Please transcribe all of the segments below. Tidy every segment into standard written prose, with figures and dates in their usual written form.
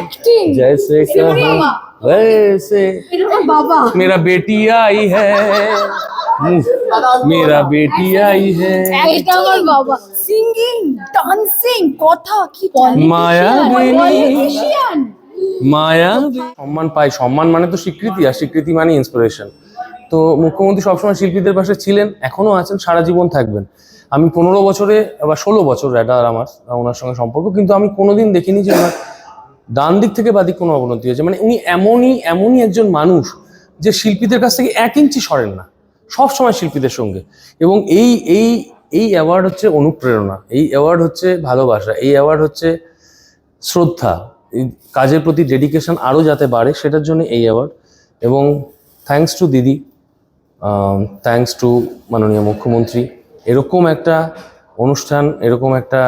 acting जैसे कहा वैसे बाबा मेरा बेटी आई है मेरा बेटी आई है এটা আমার বাবা সিঙ্গিং ডান্সিং কথা কি মায়াবিনী মায়া সম্মান পায় সম্মান মানে তো স্বীকৃতি আর স্বীকৃতি মানে ইন্সপিরেশন তো মুখ্যমন্ত্রী সবসময় শিল্পীদের পাশে ছিলেন এখনো আছেন সারা জীবন থাকবেন আমি 15 বছরে বা 16 বছর রেডার আমার ওনার সঙ্গে সম্পর্ক কিন্তু আমি কোনোদিন দেখিনি যে ওনার ডান দিক থেকে বাদিক কোনো অবনতি হয়েছে মানে উনি এমনই একজন মানুষ যে শিল্পীদের কাছ থেকে 1 ইঞ্চি সরেন না সবসময় শিল্পীদের সঙ্গে এবং এই অ্যাওয়ার্ড হচ্ছে অনুপ্রেরণা এই অ্যাওয়ার্ড হচ্ছে ভালোবাসা এই অ্যাওয়ার্ড হচ্ছে শ্রদ্ধা এই কাজের প্রতি ডেডিকেশন আরও যাতে বাড়ে সেটার জন্য এই অ্যাওয়ার্ড এবং থ্যাঙ্কস টু দিদি থ্যাঙ্কস টু মাননীয় মুখ্যমন্ত্রী এরকম একটা অনুষ্ঠান এরকম একটা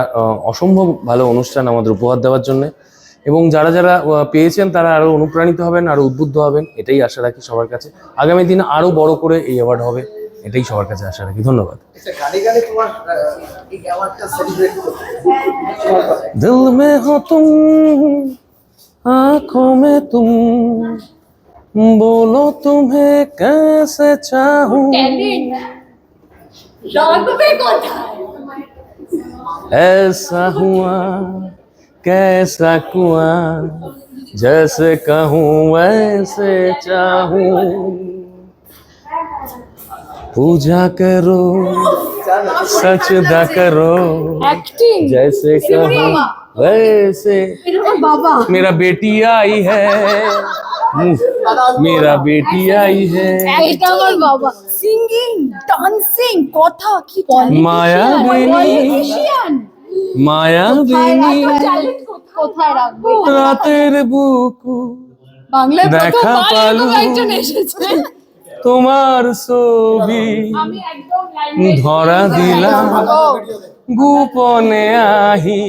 অসম্ভব ভালো অনুষ্ঠান আমাদের উপহার দেওয়ার জন্য এবং যারা যারা পেয়েছেন তারা আরও অনুপ্রাণিত হবেন আরও উদ্বুদ্ধ হবেন এটাই আশা রাখি সবার কাছে আগামী দিনে আরও বড় করে এই অ্যাওয়ার্ড হবে এটাই সবার কাছে আশা রাখি ধন্যবাদ দিল মে হো তুম आँखों में तुम बोलो तुम्हें कैसे चाहूं ऐसा हुआ कैसा कुआ जैसे कहूँ वैसे चाहूं पूजा करो सजदा करो एक्टिंग जैसे कहूँ वैसे बाबा मेरा बेटी आई है मेरा बेटी आई है এটা আমার বাবা সিঙ্গিং ডান্সিং কথা কি মায়াবিনী কোথায় রাখবো রাতের বুকু বাংলায় দেখা পালু একজন এসেছে তোমার ছবি আমি একদম ধরা দিলাম গোপনে আহি